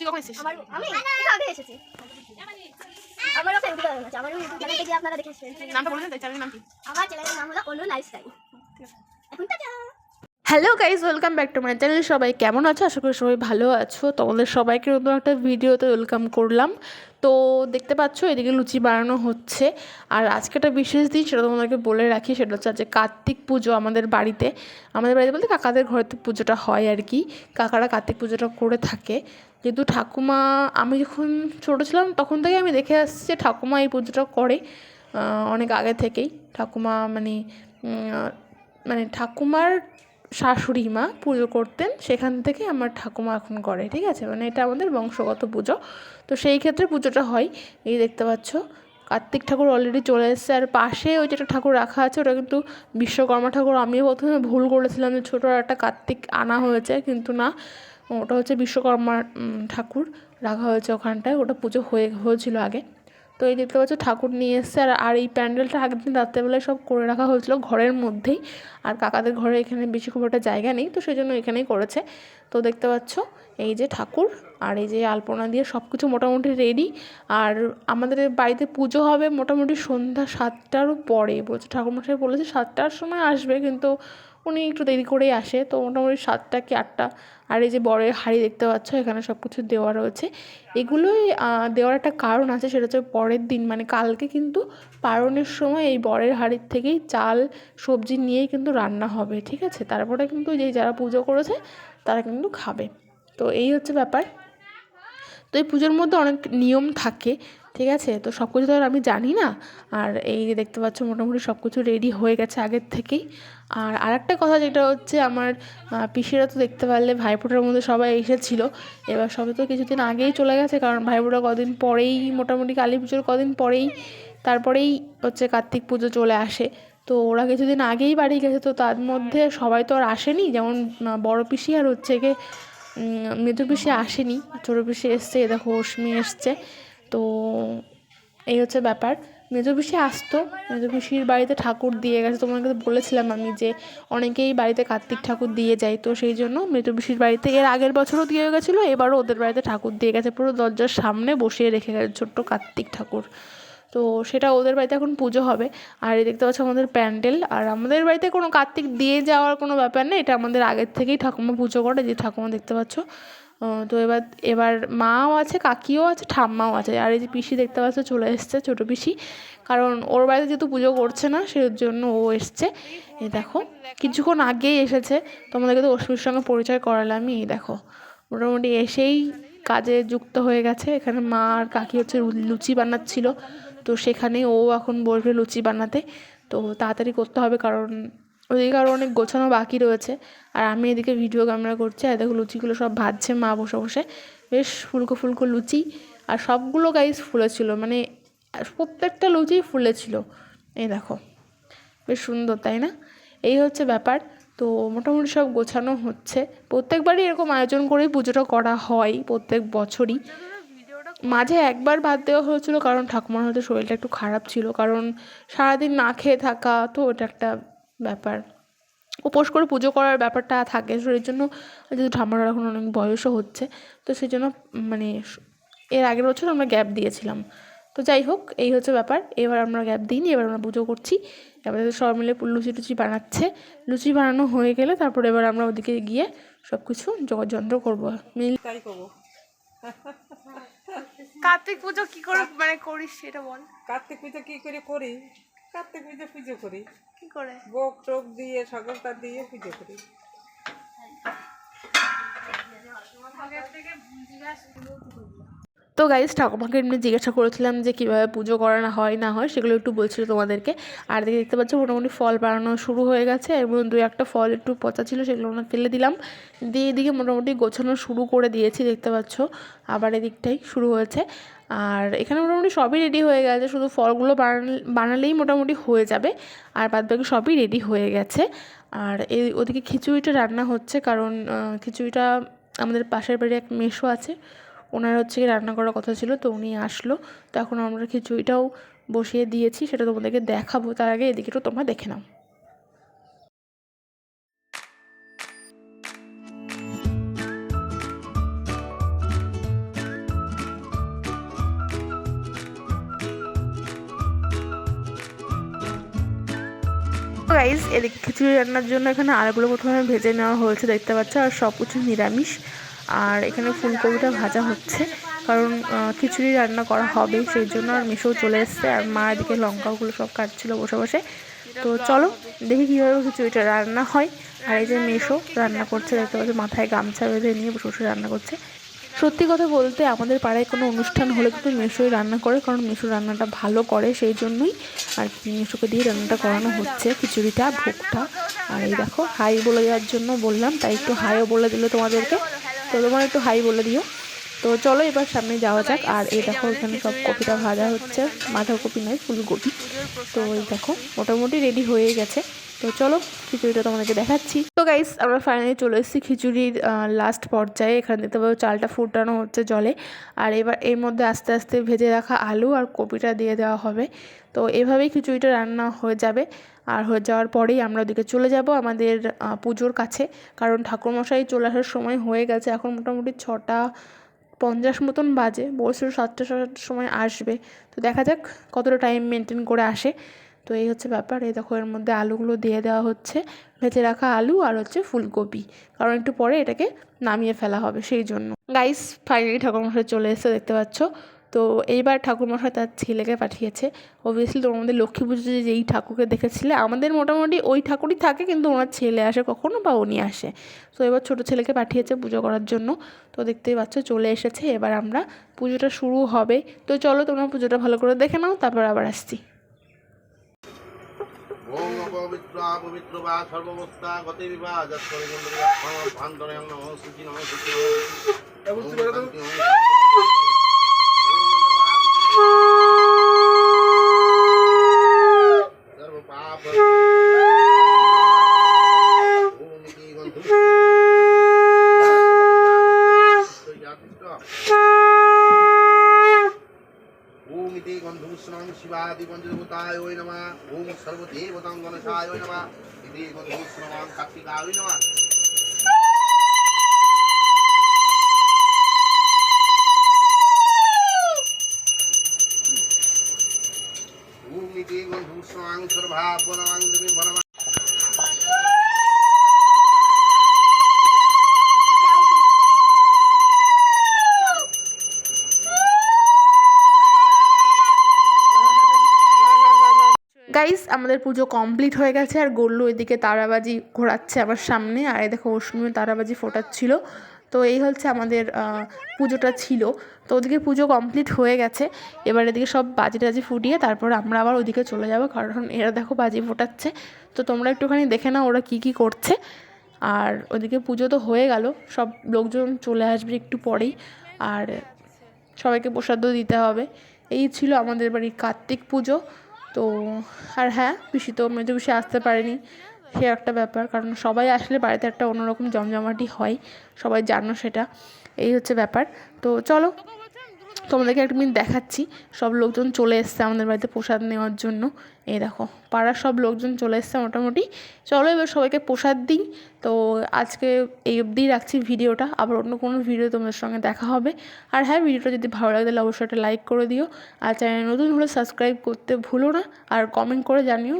তুই কখন এসেছিস? আমি একটু আগে এসেছি। আমারও ফেসবুক চ্যানেল আছে, আমারও ইউটিউব চ্যানেল থেকে আপনারা দেখে আসবেন। নামটা বলে দেন, চ্যানেলের নাম কি? আমার চ্যানেলের নাম হলো অনু লাইফস্টাইল। এখন tata. Hello guys, welcome back to my channel. সবাই কেমন আছো? আশা করি সবাই ভালো আছো। তোমাদের সবাইকে নতুন একটা ভিডিওতে ওয়েলকাম করলাম। তো দেখতে পাচ্ছ এদিকে লুচি বানানো হচ্ছে। আর আজকে একটা বিশেষ দিন, সেটা তোমাদেরকে বলে রাখি। সেটা হচ্ছে আজকে কার্তিক পুজো আমাদের বাড়িতে। আমাদের বাড়িতে বলতে কাকাদের ঘরেতে পুজোটা হয় আর কি। কাকারা কার্তিক পুজোটা করে থাকে। যেহেতু ঠাকুমা, আমি যখন ছোটো ছিলাম তখন থেকে আমি দেখে আসছি যে ঠাকুমা এই পুজোটা করে অনেক আগে থেকেই। ঠাকুমা মানে ঠাকুমার শাশুড়ি মা পুজো করতেন, সেখান থেকে আমার ঠাকুমা এখন করে, ঠিক আছে। মানে এটা আমাদের বংশগত পুজো। তো সেই ক্ষেত্রে পুজোটা হয়। এই দেখতে পাচ্ছ কার্তিক ঠাকুর অলরেডি চলে এসেছে। আর পাশে ওই যেটা ঠাকুর রাখা আছে ওটা কিন্তু বিশ্বকর্মা ঠাকুর। আমিও প্রথমে ভুল করেছিলাম যে ছোটো একটা কার্তিক আনা হয়েছে, কিন্তু না, ওটা হচ্ছে বিশ্বকর্মা ঠাকুর রাখা হয়েছে ওখানটায়। ওটা পুজো হয়েছিল আগে। তো এই দেখতে পাচ্ছ ঠাকুর নিয়ে এসছে। আর এই প্যান্ডেলটা আগের দিন রাত্রেবেলায় সব করে রাখা হয়েছিল ঘরের মধ্যেই। আর কাকাদের ঘরে এখানে বেশি খুব একটা জায়গা নেই, তো সেই জন্য এখানেই করেছে। তো দেখতে পাচ্ছ এই যে ঠাকুর, আর এই যে আলপনা দিয়ে সব কিছু মোটামুটি রেডি। আর আমাদের বাড়িতে পুজো হবে মোটামুটি সন্ধ্যা 7টারও পরে। বলছে ঠাকুরমশাই বলেছে 7টার সময় আসবে, কিন্তু উনি একটু দেরি করেই আসে। তো মোটামুটি 7টা কি 8টা। আর এই যে বরের হাঁড়ি দেখতে পাচ্ছ, এখানে সব কিছু দেওয়া রয়েছে। এগুলোই দেওয়ার একটা কারণ আছে, সেটা হচ্ছে পরের দিন মানে কালকে কিন্তু পারণের সময় এই বরের হাঁড়ির থেকেই চাল সবজি নিয়েই কিন্তু রান্না হবে, ঠিক আছে। তারপরে কিন্তু যেই যারা পুজো করেছে তারা কিন্তু খাবে। তো এই হচ্ছে ব্যাপার। তো এই পুজোর মধ্যে অনেক নিয়ম থাকে, ঠিক আছে। তো সব কিছু তো আর আমি জানি না। আর এই যে দেখতে পাচ্ছ মোটামুটি সব কিছু রেডি হয়ে গেছে আগের থেকেই। আর আরেকটা কথা যেটা হচ্ছে, আমার পিসিরা তো দেখতে পারলে ভাইফোঁটার মধ্যে সবাই এসেছিলো। এবার সবে তো কিছুদিন আগেই চলে গেছে, কারণ ভাইফোঁটা কদিন পরেই, মোটামুটি কালী পুজোর কদিন পরেই, তারপরেই হচ্ছে কার্তিক পুজো চলে আসে। তো ওরা কিছুদিন আগেই বাড়ি গেছে। তো তার মধ্যে সবাই তো আর আসেনি, যেমন বড় পিসি আর হচ্ছে গিয়ে মেজো পিসি আসেনি, ছোটো পিসি এসছে, এ দেখো অশ্মি এসছে। তো এই হচ্ছে ব্যাপার। মেজো পিসি আসতো, মেজো পিসির বাড়িতে ঠাকুর দিয়ে গেছে। তোমাকে তো বলেছিলাম আমি যে অনেকেই বাড়িতে কার্তিক ঠাকুর দিয়ে যায়। তো সেই জন্য মেজো পিসির বাড়িতে এর আগের বছরও দিয়ে গেছিলো, এবারও ওদের বাড়িতে ঠাকুর দিয়ে গেছে। পুরো দরজার সামনে বসিয়ে রেখে গেছে ছোট্ট কার্তিক ঠাকুর। তো সেটা ওদের বাড়িতে এখন পুজো হবে। আর এই দেখতে পাচ্ছ আমাদের প্যান্ডেল। আর আমাদের বাড়িতে কোনো কার্তিক দিয়ে যাওয়ার কোনো ব্যাপার নেই, এটা আমাদের আগের থেকেই ঠাকুমা পুজো করে, যে ঠাকুমা দেখতে পাচ্ছ। তো এবার মাও আছে, কাকিও আছে, ঠাম্মাও আছে। আর এই যে পিসি দেখতে পাচ্ছ চলে এসছে, ছোটো পিসি, কারণ ওর বাড়িতে যেহেতু পুজো করছে না সেই জন্য ও এসছে। এই দেখো কিছুক্ষণ আগেই এসেছে, তোমাদেরকে তো অশ্মির সঙ্গে পরিচয় করালামই। এই দেখো মোটামুটি এসেই কাজে যুক্ত হয়ে গেছে। এখানে মা আর কাকি হচ্ছে লুচি বানাচ্ছিল, তো সেখানে ও এখন বসবে লুচি বানাতে। তো তাড়াতাড়ি করতে হবে, কারণ ওদিকে আরও অনেক গোছানো বাকি রয়েছে। আর আমি এদিকে ভিডিও ক্যামেরা করছি। আর দেখো লুচিগুলো সব ভাজছে মা বসে বসে, বেশ ফুলকো ফুলকো লুচি। আর সবগুলো গাইস ফুলেছিল, মানে প্রত্যেকটা লুচি ফুলেছিল। এই দেখো বেশ সুন্দর, তাই না? এই হচ্ছে ব্যাপার। তো মোটামুটি সব গোছানো হচ্ছে। প্রত্যেকবারই এরকম আয়োজন করেই পুজোটা করা হয়, প্রত্যেক বছরই। মাঝে একবার বাদ দেওয়া হয়েছিল, কারণ ঠাকুমার হয়তো শরীরটা একটু খারাপ ছিল, কারণ সারাদিন না খেয়ে থাকা, তো ওটা একটা ব্যাপার। উপোস করে পুজো করার ব্যাপারটা থাকে, সেই জন্য যেহেতু ঠাম্মার এখন অনেক বয়সও হচ্ছে, তো সেই জন্য মানে এর আগের বছর আমরা গ্যাপ দিয়েছিলাম। তো যাই হোক, এই হচ্ছে ব্যাপার। এবার আমরা গ্যাপ দিইনি, এবার আমরা পুজো করছি। এবার সবাই মিলে লুচি টুচি বানাচ্ছে। লুচি বানানো হয়ে গেলে তারপরে এবার আমরা ওদিকে গিয়ে সব কিছু যোগাযন্ত্র করবো, তাই করবো। কার্তিক পুজো কি করে মানে করিস সেটা বল। কার্তিক পুজো কি করে করি? কার্তিক পুজো পুজো করি কি করে? ভোগ টোক দিয়ে সকলটা দিয়ে পুজো করি। তো গাইজ ঠাকুমাকে এমনি জিজ্ঞাসা করেছিলাম যে কীভাবে পুজো করানো হয় না হয়, সেগুলো একটু বলছিল তোমাদেরকে। আর দেখতে পাচ্ছ মোটামুটি ফল বানানো শুরু হয়ে গেছে। এর মধ্যে 2-1টা ফল একটু পচা ছিল, সেগুলো আমরা ফেলে দিলাম, দিয়ে এদিকে মোটামুটি গোছানো শুরু করে দিয়েছি। দেখতে পাচ্ছ আবার এদিকটাই শুরু হয়েছে। আর এখানে মোটামুটি সবই রেডি হয়ে গেছে, শুধু ফলগুলো বানালেই মোটামুটি হয়ে যাবে। আর বাদবাকি সবই রেডি হয়ে গেছে। আর ওদিকে খিচুড়িটা রান্না হচ্ছে, কারণ খিচুড়িটা আমাদের পাশের বাড়ি এক মেসো আছে, ওনার হচ্ছে কি রান্না করার কথা ছিল, তো উনি আসলো। তো এখন আমরা খিচুড়িটাও বসিয়ে দিয়েছি, সেটা তোমাদেরকে দেখাবো। তার আগে এদিকে একটু তোমরা দেখে নাও। গাইস এদিকে খিচুড়ি রান্নার জন্য এখানে আলুগুলো প্রথমে ভেজে নেওয়া হয়েছে দেখতে পাচ্ছ, আর সব কিছু নিরামিষ। আর এখানে ফুলকপিটা ভাজা হচ্ছে, কারণ খিচুড়ি রান্না করা হবে সেই জন্য। আর মিশোও চলে এসছে, আর মা এদিকে লঙ্কাগুলো সব কাটছিল বসে বসে। তো চলো দেখি কীভাবে খিচুড়িটা রান্না হয়। আর এই যে মেশো রান্না করছে দেখতে পাচ্ছ, মাথায় গামছা বেঁধে নিয়ে বসে বসে রান্না করছে। সত্যি কথা বলতে আমাদের পাড়ায় কোনো অনুষ্ঠান হলে কিন্তু মেশোই রান্না করে, কারণ মেশো রান্নাটা ভালো করে, সেই জন্যই আর কি মেশোকে দিয়ে রান্নাটা করানো হচ্ছে, খিচুড়িটা ভোগটা। আর এই দেখো হাই বলে দেওয়ার জন্য বললাম, তাই একটু হাইও বলে দিল তোমাদেরকে, তো তোমার একটু হাই বলে দিও। তো চলো এবার সামনে যাওয়া যাক। আর এই দেখো এখানে সব কপিটা ভাজা হচ্ছে, বাঁধাকপি নয় ফুলকপি। তো এই দেখো মোটামুটি রেডি হয়ে গেছে। তো চলো খিচুড়িটা তোমাদেরকে দেখাচ্ছি। তো গাইস আমরা ফাইনালি চলে এসেছি খিচুড়ির লাস্ট পর্যায়ে। এখানে দেখতে পাবো চালটা ফুটানো হচ্ছে জলে, আর এবার এর মধ্যে আস্তে আস্তে ভেজে রাখা আলু আর কপিটা দিয়ে দেওয়া হবে। তো এভাবেই খিচুড়িটা রান্না হয়ে যাবে। আর হয়ে যাওয়ার পরেই আমরা ওদিকে চলে যাব আমাদের পুজোর কাছে, কারণ ঠাকুরমশাই চলে আসার সময় হয়ে গেছে। এখন মোটামুটি 6:50 মতন বাজে, বলছিল 7টার সময় আসবে। তো দেখা যাক কতটা টাইম মেনটেন করে আসে। তো এই হচ্ছে ব্যাপার। এই দেখো এর মধ্যে আলুগুলো দিয়ে দেওয়া হচ্ছে, ভেজে রাখা আলু আর হচ্ছে ফুলকপি, কারণ একটু পরে এটাকে নামিয়ে ফেলা হবে সেই জন্য। গাইস ফাইনালি ঠাকুরমশাই চলে এসে দেখতে পাচ্ছ। তো এইবার ঠাকুরমশাই তার ছেলেকে পাঠিয়েছে। অবভিয়াসলি তোমাদের লক্ষ্মী পুজোতে যেই ঠাকুরকে দেখেছিলে, আমাদের মোটামুটি ওই ঠাকুরই থাকে, কিন্তু ওনার ছেলে আসে কখনো বা উনি আসে। তো এবার ছোটো ছেলেকে পাঠিয়েছে পুজো করার জন্য। তো দেখতেই পাচ্ছ চলে এসেছে, এবার আমরা পুজোটা শুরু হবে। তো চলো তোমরা পুজোটা ভালো করে দেখে নাও, তারপর আবার আসছি। ওম অপবিত্রা পবিত্র বা সর্বাবস্থা গতে বিবাহ যৎপরে গন্ধরে ভান্তরে নমঃ সুচি নমঃ সুচি সর্ব পাপ ওম ইতি গন্ধু ওম ইতি গন্ধূষ্ণং শিবাদি পঞ্চদেবতায় নমঃ ওম সর্বদেবতাং গণেশায় নমঃ ইতি গন্ধূষ্ণং কার্তিকায় নমঃ ওম ইতি গন্ধূষ্ণং সর্বাবনমং দেবী বনমঃ গাইস আমাদের পুজো কমপ্লিট হয়ে গেছে, আর গোল্লু এদিকে তারাবাজি ঘোরাচ্ছে আমার সামনে, আর এই দেখো অশ্মিও তারাবাজি ফোটাচ্ছিল। তো এই হচ্ছে আমাদের পুজোটা ছিল। তো ওদিকে পুজো কমপ্লিট হয়ে গেছে, এবার এদিকে সব বাজি টাজি ফুটিয়ে তারপর আমরা আবার ওদিকে চলে যাব, কারণ এরা দেখো বাজি ফোটাচ্ছে। তো তোমরা একটুখানি দেখে নাও ওরা কী কী করছে। আর ওদিকে পুজো তো হয়ে গেল, সব লোকজন চলে আসবে একটু পরেই, আর সবাইকে প্রসাদও দিতে হবে। এই ছিল আমাদের বাড়ির কার্তিক পুজো। তো আর হ্যাঁ, পিসি তো মেজো পিসি আসতে পারেনি, সে একটা ব্যাপার, কারণ সবাই আসলে বাড়িতে একটা অন্যরকম জমজমাটি হয়, সবাই জানো সেটা। এই হচ্ছে ব্যাপার। তো চলো তোমাদেরকে একটা মিনিট দেখাচ্ছি। সব লোকজন চলে এসছে আমাদের বাড়িতে প্রসাদ নেওয়ার জন্য। এই দেখো পাড়ার সব লোকজন চলে এসছে মোটামুটি। চলো এবার সবাইকে প্রসাদ দিই। তো আজকে এই অবধিই রাখছি ভিডিওটা, আবার অন্য কোনো ভিডিও তোমাদের সঙ্গে দেখা হবে। আর হ্যাঁ, ভিডিওটা যদি ভালো লাগে তাহলে অবশ্যই একটা লাইক করে দিও, আর চ্যানেল নতুন হলে সাবস্ক্রাইব করতে ভুলো না, আর কমেন্ট করে জানিও